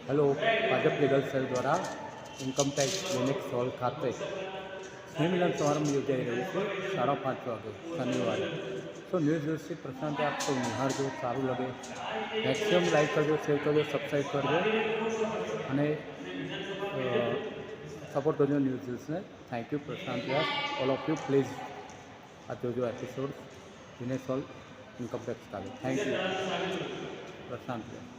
Hello, Bhajap legal cell દ્વારા income tax unique સોલ ખાતે સ્નેહમિલન સમારંભ યોજાઈ રહ્યું છે 5:30 વાગે શનિવારે. તો ન્યૂઝ વ્યવસ્થિત પ્રશાંત આપ તો નિહાળજો, સારું લાગે મેક્સિમમ લાઈક કરજો, શેર કરજો, સબસ્ક્રાઈબ કરજો અને સપોર્ટ કરજો ન્યૂઝ વ્યૂઝને. Thank you Prashant Vyas, all of you please આ જોજો એપિસોડ યુનિક સોલ ઇન્કમટેક્સ ખાતે. Thank you Prashant Vyas.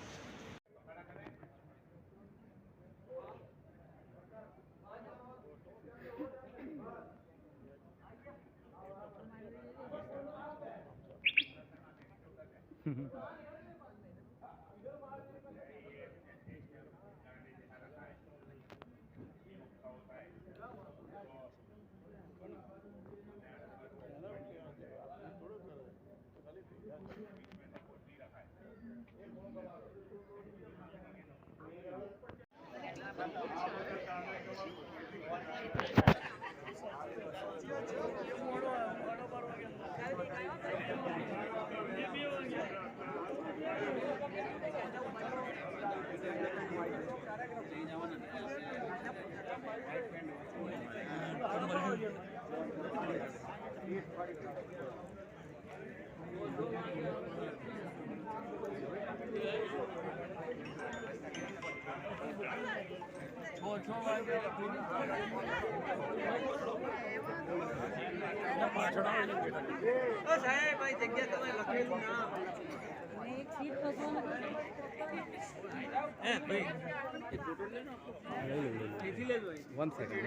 One second.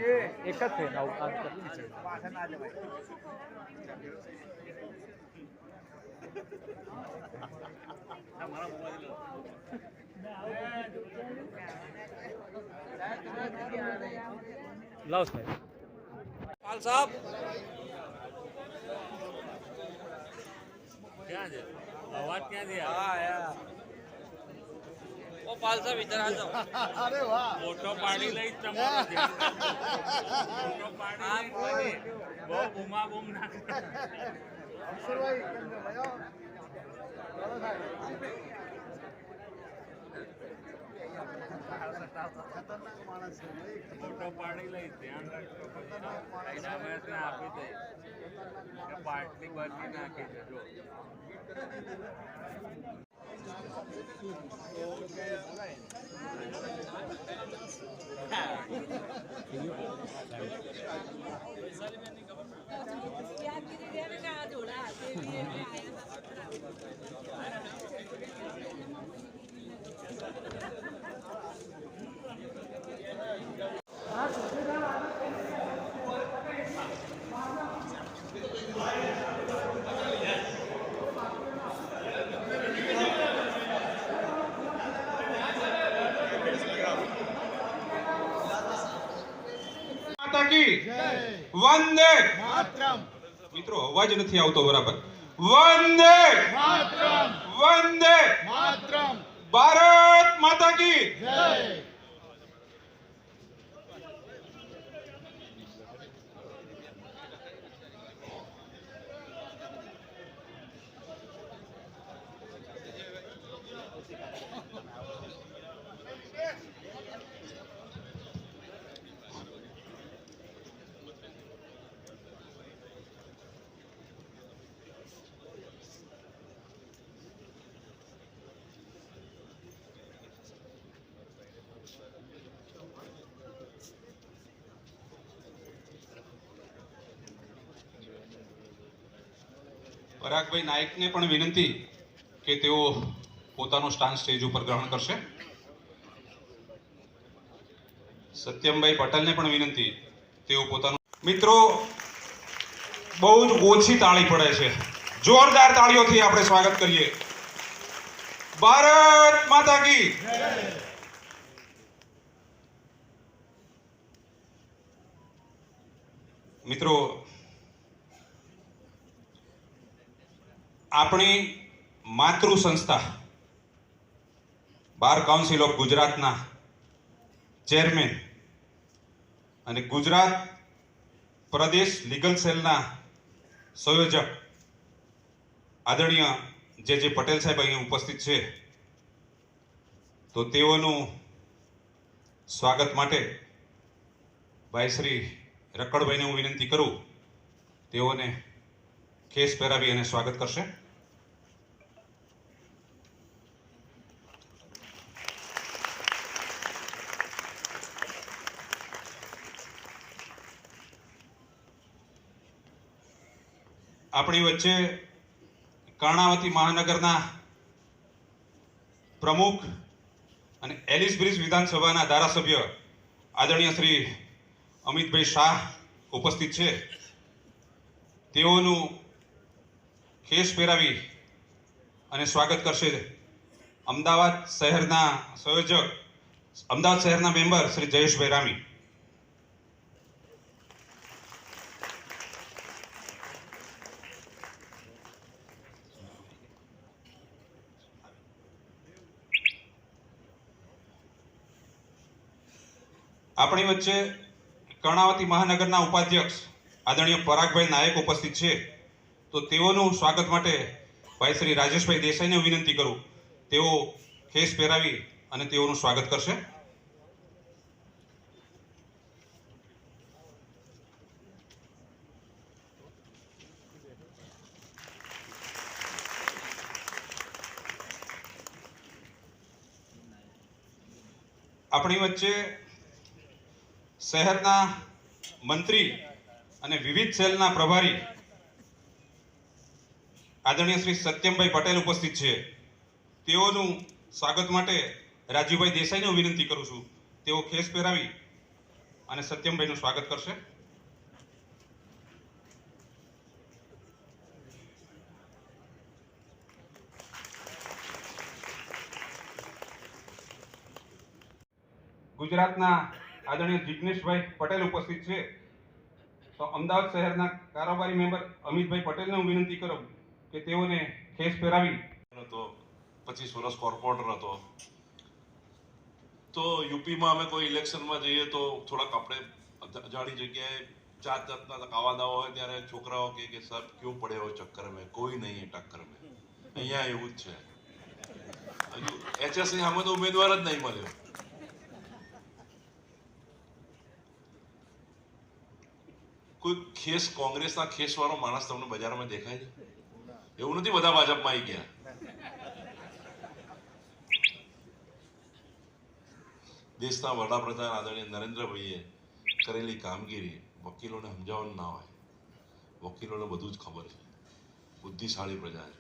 एक જ છે નવ કામ કરી છે. લાવ સાહેબ. पाल साहब क्या है आवाज क्या दिया? हाँ यार वो पाल साहब इधर आ जाओ. अरे वाह फोटो पाड़ी लई તમારો ધ્યાન ફોટો પાડી બહુ બૂમા બૂમ ના ફોટો પાડી લઈ ધ્યાન રાખજો. આપી દે પાટલી બદલી નાખી દેજો. વંદે માતરમ. મિત્રો અવાજ નથી આવતો બરાબર. વંદે માતરમ, વંદે માતરમ. ભારત માતા કી જય. પરાગભાઈ નાયકને પણ વિનંતી કે તેઓ પોતાનો સ્થાન સ્ટેજ ઉપર ગ્રહણ કરશે. સત્યમભાઈ પટેલને પણ વિનંતી તેઓ પોતાનું. મિત્રો બહુ જ ઓછી તાળી પડે છે, જોરદાર તાળીઓથી આપણે સ્વાગત કરીએ. ભારત માતા કી જય. મિત્રો આપણી માતૃ સંસ્થા બાર કાઉન્સિલ ઓફ ગુજરાતના ચેરમેન અને ગુજરાત પ્રદેશ લીગલ સેલના સંયોજક આદરણીય જે પટેલ સાહેબ અહીં ઉપસ્થિત છે, તો તેઓનું સ્વાગત માટે ભાઈ શ્રી રકડભાઈને હું વિનંતી કરું, તેઓને ખેસ પહેરાવી અને સ્વાગત કરશે. આપણી વચ્ચે કર્ણાવતી મહાનગરના પ્રમુખ અને એલિસ બ્રિજ વિધાનસભાના ધારાસભ્ય આદરણીય શ્રી અમિતભાઈ શાહ ઉપસ્થિત છે. તેઓનું ખેસ પહેરાવી અને સ્વાગત કરશે અમદાવાદ શહેરના સંયોજક, અમદાવાદ શહેરના મેમ્બર શ્રી જયેશભાઈ રામી. આપણી વચ્ચે કર્ણાવતી મહાનગરના ઉપાધ્યક્ષ આદરણીય પરાગભાઈ નાયક ઉપસ્થિત છે. તો તેઓનું સ્વાગત માટે ભાઈ શ્રી રાજેશભાઈ દેસાઈને વિનંતી કરું, તેઓ ખેસ પહેરાવી અને તેઓનું સ્વાગત કરશે. આપણી વચ્ચે શહેરના મંત્રી અને વિવિધ સેલના પ્રભારી આદરણીય શ્રી સત્યમભાઈ પટેલ ઉપસ્થિત છે. તેઓનું સ્વાગત માટે રાજીવભાઈ દેસાઈને હું વિનંતી કરું છું, તેઓ ખેસ પહેરાવી અને સત્યમભાઈનું સ્વાગત કરશે. ગુજરાતના આદરણીય જિગ્નેશભાઈ પટેલ ઉપસ્થિત છે. તો અમદાવાદ શહેરના કારોબારી મેમ્બર અમિતભાઈ પટેલને હું વિનંતી કરું કે તેઓને ખેસ પહેરાવી. હતો 25 વર્ષ કોર્પોરેટર હતો. તો યુપીમાં અમે કોઈ ઇલેક્શનમાં જઈએ તો થોડાક આપણે અજાણી જગ્યાએ જાત જાતના કાવા દાવા હોય ત્યારે છોકરાઓ કે સાહેબ ક્યું પડે હોય ચક્કર મેં, કોઈ નહીં ટક્કર મેં. અહીંયા એવું જ છે. હજુ HSC સામે તો ઉમેદવાર જ નહીં મળ્યો. કોઈ ખેસ કોંગ્રેસના ખેસ વાળો માણસ તમને બજારમાં દેખાય છે? એવું નથી બધા ભાજપમાં આવી ગયા. દેશના વડાપ્રધાન આદરણીય નરેન્દ્રભાઈએ કરેલી કામગીરી વકીલોને સમજાવવાનું ના હોય. વકીલોને બધું જ ખબર છે, બુદ્ધિશાળી પ્રજા છે.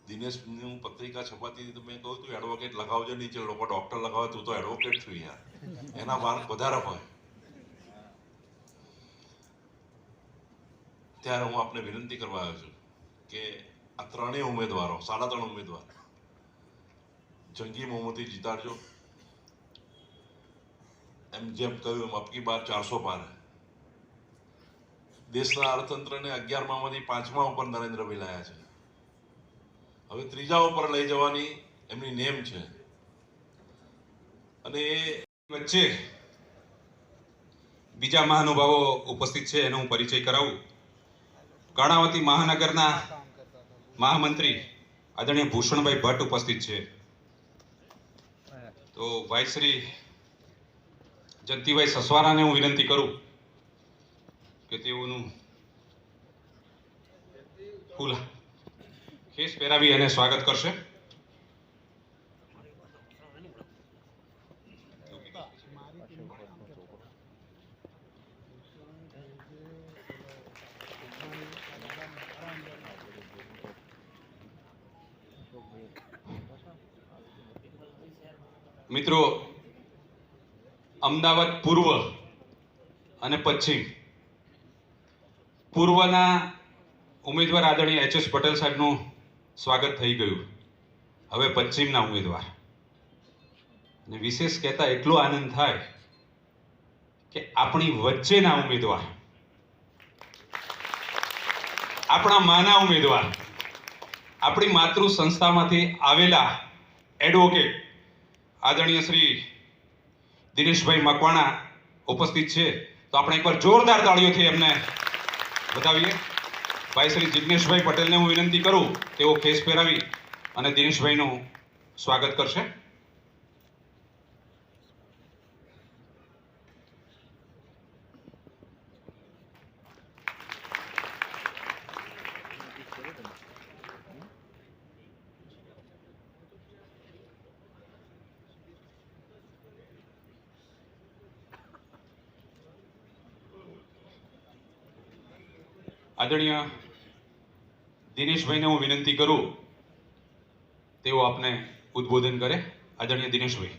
દિનેશની પત્રિકા છપાતી હતી તો મેં કહ્યું તું એડવોકેટ લગાવજો, નીચે લોકો ડોક્ટર લગાવે, તું તો એડવોકેટ છું યાર. એના માર્ક વધારે હોય. ત્યારે હું આપને વિનંતી કરવા આવ્યો છું કે આ ત્રણેય ઉમેદવારો, 3.5 ઉમેદવાર જંગી બહુમતી જીતાડજો. એમ જેમ કહ્યું એમ અબકી બાર 400 પાર. દેશના અર્થતંત્રને 11માંથી 5મા ઉપર નરેન્દ્રભાઈ લાયા છે. હવે 3જા ઉપર લઈ જવાની એમની નેમ છે. અને એ વચ્ચે બીજા મહાનુભાવો ઉપસ્થિત છે, એનો હું પરિચય કરાવું. કર્ણાવતી મહાનગરના મહામંત્રી આદરણીય ભૂષણભાઈ ભટ્ટ ઉપસ્થિત છે. તો ભાઈ શ્રી જયંતિભાઈ સસવારાને હું વિનંતી કરું કે તેઓનું ફૂલ ખેસ પહેરાવી અને સ્વાગત કરશે. મિત્રો, અમદાવાદ પૂર્વ અને પશ્ચિમ, પૂર્વના ઉમેદવાર આદરણીય HS પટેલ સાહેબનું સ્વાગત થઈ ગયું. હવે પશ્ચિમના ઉમેદવાર, અને વિશેષ કહેતા એટલો આનંદ થાય કે આપણી વચ્ચેના ઉમેદવાર, આપણા માના ઉમેદવાર, આપણી માતૃ સંસ્થામાંથી આવેલા એડવોકેટ આદરણીય શ્રી દિનેશભાઈ મકવાણા ઉપસ્થિત છે. તો આપણે એકવાર જોરદાર તાળીઓથી એમને વધાવીએ. ભાઈ શ્રી જિગ્નેશભાઈ પટેલને હું વિનંતી કરું, તેઓ ખેસ પહેરાવી અને દિનેશભાઈનું સ્વાગત કરશે. આદરણીય દિનેશભાઈને હું વિનંતી કરું તેઓ આપને ઉદ્બોધન કરે. આદરણીય દિનેશભાઈ.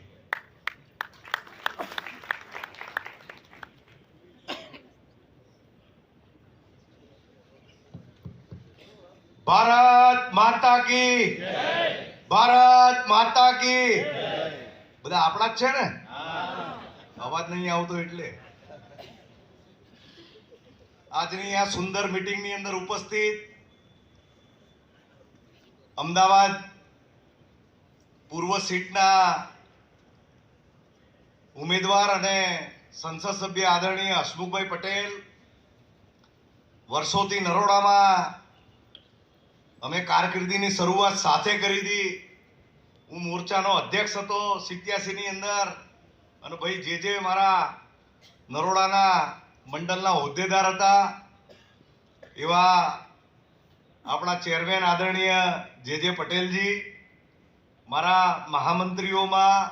ભારત માતા કી ભારત માતા કી. બધા આપણા જ છે ને? અવાજ નહીં આવતો એટલે. આજની આ સુંદર મીટિંગની અંદર ઉપસ્થિત અમદાવાદ પૂર્વ સીટના ઉમેદવાર અને સંસદ સભ્ય આદરણીય હસમુખભાઈ પટેલ, વર્ષોથી નરોડામાં અમે કારકિર્દીની શરૂઆત સાથે કરી હતી. હું મોરચાનો અધ્યક્ષ હતો 87 ની અંદર, અને ભાઈ જે મારા નરોડાના મંડળના હોદ્દેદાર હતા. એવા આપણા ચેરમેન આદરણીય જે પટેલજી, મારા મહામંત્રીઓમાં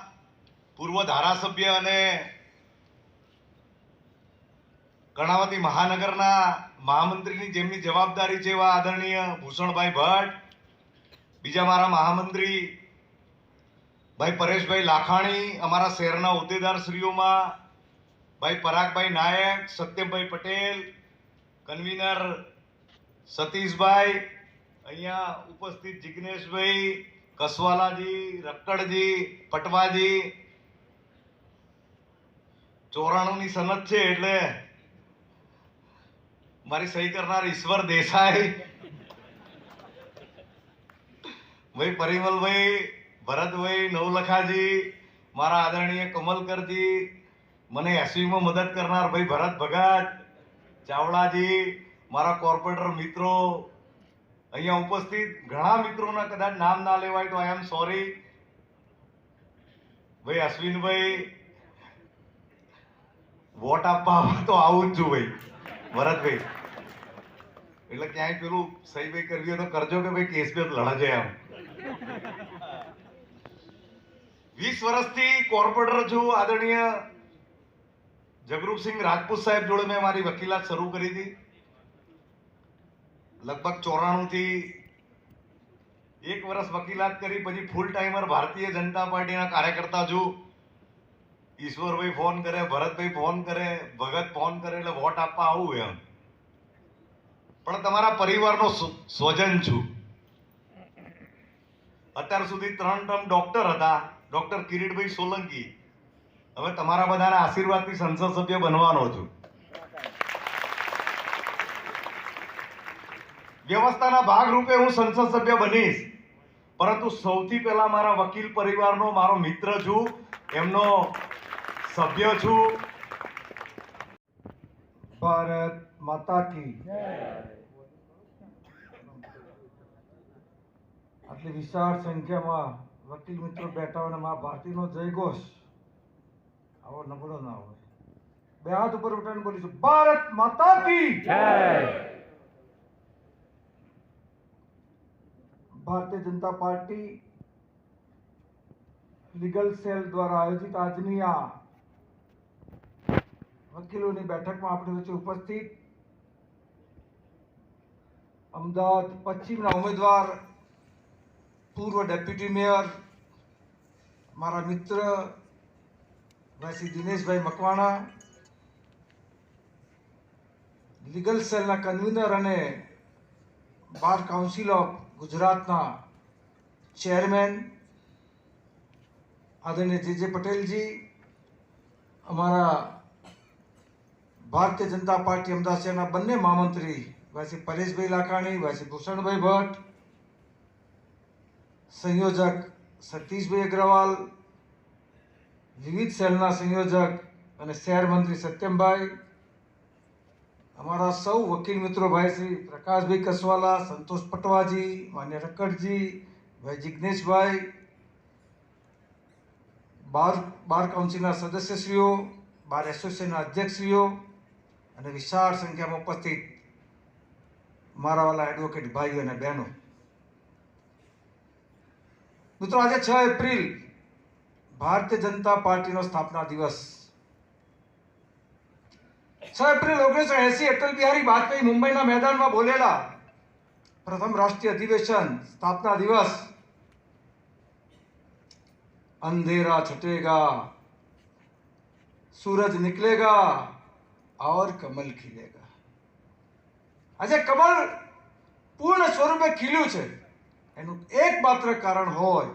પૂર્વ ધારાસભ્ય અને કર્ણાવતી મહાનગરના મહામંત્રીની જેમની જવાબદારી છે એવા આદરણીય ભૂષણભાઈ ભટ્ટ, બીજા મારા મહામંત્રી ભાઈ પરેશભાઈ લાખાણી, અમારા શહેરના હોદ્દેદારશ્રીઓમાં ભાઈ પરાગભાઈ નાયક, સત્યમભાઈ પટેલ, કન્વીનર સતીશભાઈ, અહીંયા ઉપસ્થિત જિગ્નેશભાઈ, કસવાલાજી, રક્કડજી, પટવાજી. 94 ની સનદ છે એટલે મારી સહી કરનાર ઈશ્વર દેસાઈ, ભાઈ પરિમલભાઈ, ભરતભાઈ, નવલખાજી, મારા આદરણીય કમલકરજી, મને એસવીમાં મદદ કરનાર ભાઈ ભરત ભગત, ચાવડાજી, મારા કોર્પોરેટર મિત્રો, અહીંયા ઉપસ્થિત ઘણા મિત્રોના કદાચ નામ ના લેવાય તો આઈ એમ સોરી. ભાઈ અશ્વિનભાઈ, વોટ આપવા તો આવું જ છું ભાઈ ભરતભાઈ, એટલે ક્યાંય પેલું સહી ભાઈ કરવી હોય તો કરજો કે ભાઈ કેસ બેસ લડજે. આમ 20 વર્ષથી કોર્પોરેટર છું. આદરણીય જગરૂપસિંહ રાજપૂત સાહેબ જોડે મેં મારી વકીલાત શરૂ કરી હતી. લગભગ 94 થી 1 વર્ષ વકીલાત કરી, પછી ફૂલ ટાઈમર ભારતીય જનતા પાર્ટીના કાર્યકર્તા છું. ઈશ્વરભાઈ ફોન કરે, ભરતભાઈ ફોન કરે, ભગત ફોન કરે એટલે વોટ આપવા આવું એમ. પણ તમારા પરિવારનો સ્વજન છું. અત્યાર સુધી 3 ટર્મ ડોક્ટર હતા, ડોક્ટર કિરીટભાઈ સોલંકી. હવે તમારા બધાના આશીર્વાદથી સંસદ સભ્ય બનવાનો છું. વ્યવસ્થાના ભાગરૂપે હું સંસદ સભ્ય બનીશ, પરંતુ સૌથી પહેલા મારા વકીલ પરિવારનો મારો મિત્ર છું, એમનો સભ્ય છું. ભારત માતા કી. આટલી વિશાળ સંખ્યામાં વકીલ મિત્રો બેઠા હોય અને મા ભારતીનો જય ઘોષ આવો નબળો ના હોય. બે હાથ ઉપર ઉઠાવીને બોલીશું ભારત માતા કી જય. Bharatiya Janata party legal cell દ્વારા આયોજિત આજની આ વકીલોની બેઠકમાં આપણી વચ્ચે ઉપસ્થિત અમદાવાદ પશ્ચિમના ઉમેદવાર, પૂર્વ ડેપ્યુટી મેયર, મારા મિત્ર ભાઈ શ્રી દિનેશભાઈ મકવાણા, લીગલ સેલના કન્વીનર અને બાર કાઉન્સિલ ઓફ ગુજરાતના ચેરમેન આદરણીય જે પટેલજી, અમારા ભારતીય જનતા પાર્ટી અમદાવાદ શહેરના બંને મહામંત્રી ભાઈ શ્રી પરેશભાઈ લાખાણી, ભાઈ શ્રી ભૂષણભાઈ ભટ્ટ, સંયોજક સતીશભાઈ અગ્રવાલ, વિવિધ સેલના સંયોજક અને શહેર મંત્રી સત્યમભાઈ, અમારા સૌ વકીલ મિત્રો ભાઈ શ્રી પ્રકાશભાઈ કસવાલા, સંતોષ પટવાજી, માન્ય રક્કડજી, ભાઈ જિગ્નેશભાઈ, બાર કાઉન્સિલના સદસ્યશ્રીઓ, બાર એસોસિએશનના અધ્યક્ષશ્રીઓ અને વિશાળ સંખ્યામાં ઉપસ્થિત મારા વાલા એડવોકેટ ભાઈઓ અને બહેનો. મિત્રો, આજે 6 એપ્રિલ ભારતીય જનતા પાર્ટીનો સ્થાપના દિવસ. 6 એપ્રિલ 1980 અટલ બિહારી વાજપેયી મુંબઈના મેદાનમાં બોલેલા પ્રથમ રાષ્ટ્રીય અધિવેશન સ્થાપના દિવસ, अंधेरा छटेगा, सूरज निकलेगा और कमल खिलेगा. આજે કમળ પૂર્ણ સ્વરૂપે ખીલ્યું છે, એનું એકમાત્ર કારણ હોય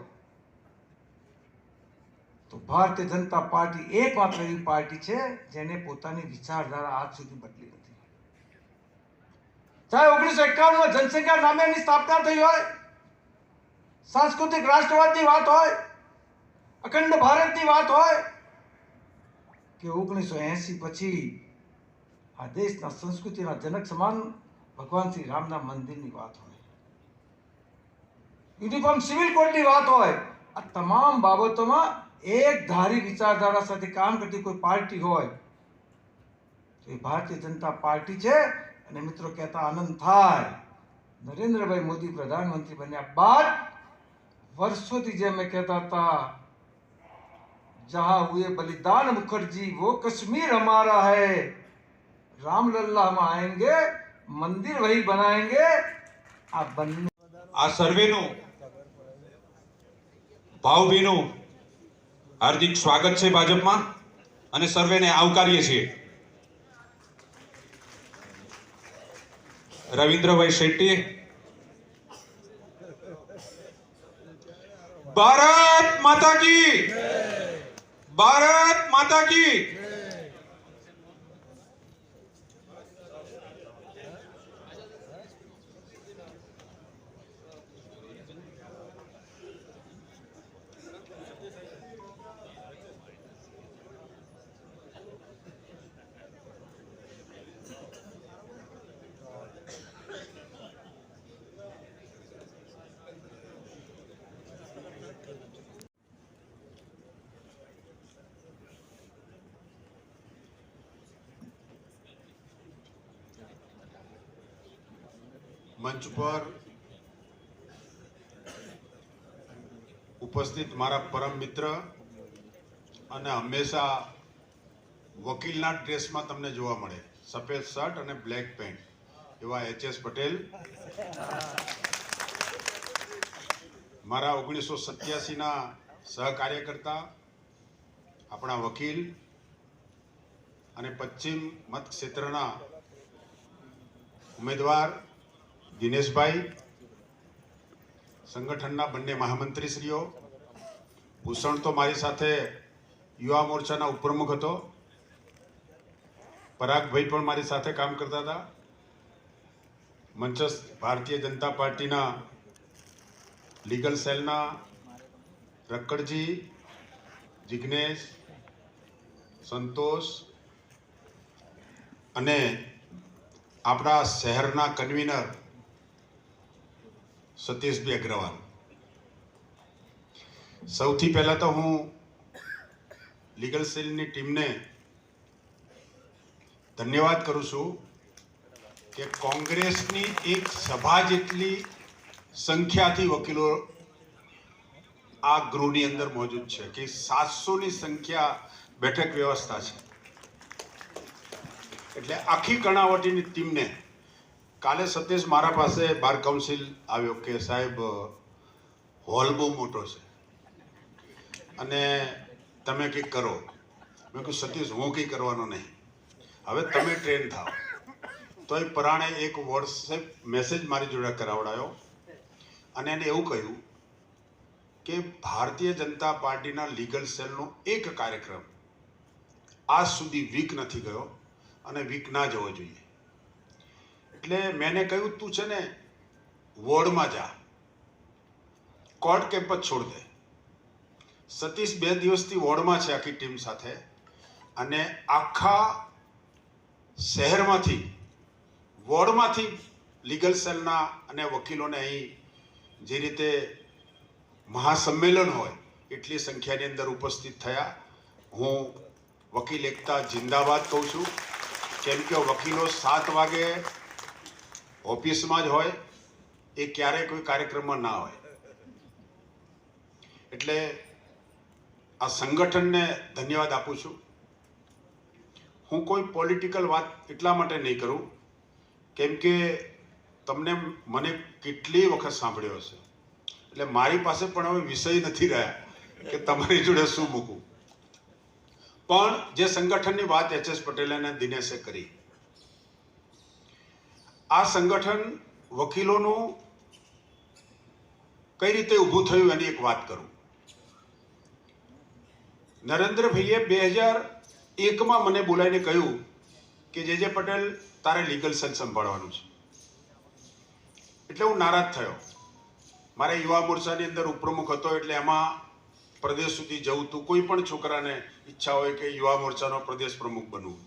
તો ભારતીય જનતા પાર્ટી એકમાત્ર એવી પાર્ટી છે જેને પોતાની વિચારધારા આજ સુધી બદલી નથી. ચાહે 1951 જનસંખ્યા નામે એની સ્થાપના થઈ હોય, સાંસ્કૃતિક રાષ્ટ્રવાદની વાત હોય, અખંડ ભારતની વાત હોય કે 1980 પછી આ દેશના સંસ્કૃતિના જનક સમાન ભગવાન શ્રી રામના મંદિરની વાત હોય, યુનિફોર્મ સિવિલ કોડની વાત હોય, આ તમામ બાબતોમાં એક ધારી વિચારધારા સાથે કામ કરતી કોઈ પાર્ટી હોય તો એ ભારતીય જનતા પાર્ટી છે. અને મિત્રો કહેતા આનંદ થાય, નરેન્દ્રભાઈ મોદી પ્રધાનમંત્રી બન્યા બાદ વર્ષોથી જે અમે કહેતા હતા, जहां हुए बलिदान मुखर्जी वो कश्मीर हमारा है, रामलल्ला हम आएंगे मंदिर वही बनाएंगे. આ બંને આ સર્વેનું ભાવભીનું હાર્દિક સ્વાગત છે ભાજપમાં, અને સર્વેને આવકારીએ છીએ. રવિન્દ્રભાઈ શેટ્ટી. ભારત માતા કી, ભારત માતા કી. મંચ પર ઉપસ્થિત મારા પરમ મિત્ર અને હંમેશા વકીલના ડ્રેસમાં તમને જોવા મળે, સફેદ શર્ટ અને બ્લેક પેન્ટ, એવા HS પટેલ, મારા 1987ના સહકાર્યકર્તા, આપણા વકીલ અને પશ્ચિમ મત ક્ષેત્રના ઉમેદવાર દિનેશભાઈ, સંગઠનના બંને મહામંત્રીશ્રીઓ, ભૂષણ તો મારી સાથે યુવા મોરચાના ઉપપ્રમુખ હતો, પરાગભાઈ પણ મારી સાથે કામ કરતા હતા, મંચસ્થ ભારતીય જનતા પાર્ટીના લીગલ સેલના રક્કડજી, જિગ્નેશ, સંતોષ અને આપણા શહેરના કન્વીનર સતીશભાઈ અગ્રવાલ. સૌથી પહેલા તો હું લીગલ સેલની ટીમને ધન્યવાદ કરું છું કે કોંગ્રેસની એક સભા જેટલી સંખ્યાથી વકીલો આ ગૃહની અંદર મોજૂદ છે, કે 700ની સંખ્યા બેઠક વ્યવસ્થા છે. એટલે આખી કર્ણાવતીની ટીમને કાલે સતીશ મારા પાસે બાર કાઉન્સિલ આવ્યો કે સાહેબ હોલ બહુ મોટો છે અને તમે કંઈક કરો. મેં કહ્યું સતીશ હું કંઈ કરવાનો નહીં, હવે તમે ટ્રેન થાઓ. તો એ પરાણે એક વોટ્સએપ મેસેજ મારી જોડે કરાવડાયો અને એને એવું કહ્યું કે ભારતીય જનતા પાર્ટીના લીગલ સેલનો એક કાર્યક્રમ આજ સુધી વીક નથી ગયો અને વીક ના જવો જોઈએ. એટલે મેં કહ્યું તું છે ને વોર્ડમાં જા, કોર્ટ કેમ્પ જ છોડ દે. સતીશ 2 દિવસથી વોર્ડમાં છે આખી ટીમ સાથે, અને આખા શહેરમાંથી વોર્ડમાંથી લીગલ સેલના અને વકીલોને અહીં જે રીતે મહાસંમેલન હોય એટલી સંખ્યાની અંદર ઉપસ્થિત થયા. હું વકીલ એકતા જિંદાબાદ કહું છું, કેમ કે વકીલો 7 વાગે ઓફિસમાં જ હોય, એ ક્યારેય કોઈ કાર્યક્રમમાં ના હોય. એટલે આ સંગઠનને ધન્યવાદ આપું છું. હું કોઈ પોલિટિકલ વાત એટલા માટે નહીં કરું કેમ કે તમને મને કેટલી વખત સાંભળ્યો હશે, એટલે મારી પાસે પણ હવે વિષય નથી રહ્યા કે તમારી જોડે શું મૂકું. પણ જે સંગઠનની વાત HS પટેલ અને દિનેશે કરી, આ સંગઠન વકીલોનું કઈ રીતે ઊભું થયું એની એક વાત કરું. નરેન્દ્રભાઈએ 2001માં મને બોલાવીને કહ્યું કે JJ પટેલ તારે લીગલ સેલ સંભાળવાનું છે. એટલે હું નારાજ થયો. મારે યુવા મોરચાની અંદર ઉપપ્રમુખ હતો, એટલે એમાં પ્રદેશ સુધી જવું હતું. કોઈ પણ છોકરાને ઈચ્છા હોય કે યુવા મોરચાનો પ્રદેશ પ્રમુખ બનવું.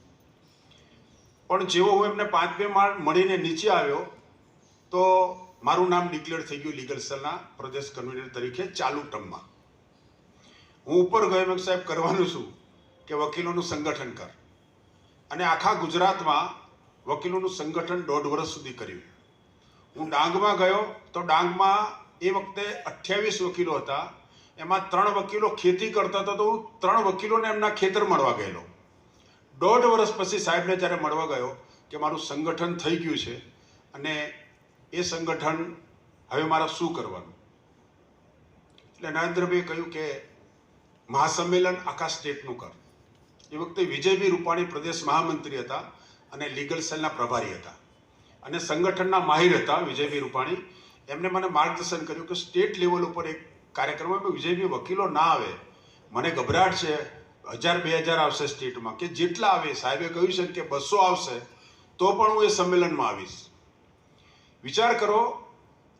પણ જેવો હું એમને 5-2 માળ મળીને નીચે આવ્યો તો મારું નામ ડિક્લેર થઈ ગયું લીગલ સેલના પ્રદેશ કન્વીનર તરીકે ચાલુ ટર્મમાં. હું ઉપર ગયો, મેં સાહેબ કરવાનું શું કે વકીલોનું સંગઠન કર. અને આખા ગુજરાતમાં વકીલોનું સંગઠન 1.5 વર્ષ સુધી કર્યું. હું ડાંગમાં ગયો તો ડાંગમાં એ વખતે 28 વકીલો હતા. એમાં 3 વકીલો ખેતી કરતા હતા, તો હું 3 વકીલોને એમના ખેતર મળવા ગયેલો. 1.5 વર્ષ પછી સાહેબને જ્યારે મળવા ગયો કે મારું સંગઠન થઈ ગયું છે અને એ સંગઠન હવે મારે શું કરવાનું. એટલે નરેન્દ્રભાઈએ કહ્યું કે મહાસંમેલન આખા સ્ટેટનું કર. એ વખતે વિજયભાઈ રૂપાણી પ્રદેશ મહામંત્રી હતા અને લીગલ સેલના પ્રભારી હતા અને સંગઠનના માહિર હતા વિજયભાઈ રૂપાણી. એમને મને માર્ગદર્શન કર્યું કે સ્ટેટ લેવલ ઉપર એક કાર્યક્રમમાં વિજયભાઈ વકીલો ના આવે, મને ગભરાટ છે, 1000-2000 આવશે સ્ટેટમાં, કે જેટલા આવે સાહેબે કહ્યું છે કે 200 આવશે તો પણ હું એ સંમેલનમાં આવીશ. વિચાર કરો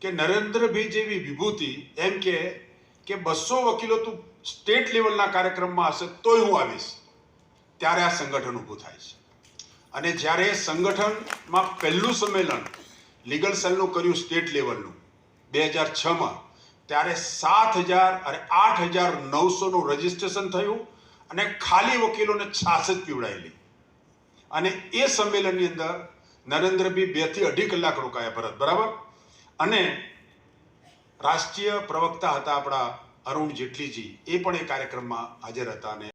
કે નરેન્દ્રભાઈ જેવી વિભૂતિ એમ કે 200 વકીલો તું સ્ટેટ લેવલના કાર્યક્રમમાં હશે તોય હું આવીશ. ત્યારે આ સંગઠન ઊભું થાય છે. અને જ્યારે સંગઠનમાં પહેલું સંમેલન લીગલ સેલનું કર્યું સ્ટેટ લેવલનું 2006માં, ત્યારે 8,900નું રજીસ્ટ્રેશન થયું અને ખાલી વકીલોને છાશ પીવડાયેલી. અને એ સંમેલનની અંદર નરેન્દ્રભાઈ 2 થી 2.5 કલાક રોકાયા ભરત, બરાબર. અને રાષ્ટ્રીય પ્રવક્તા હતા આપણા અરુણ જેટલીજી, એ પણ એ કાર્યક્રમમાં હાજર હતા. અને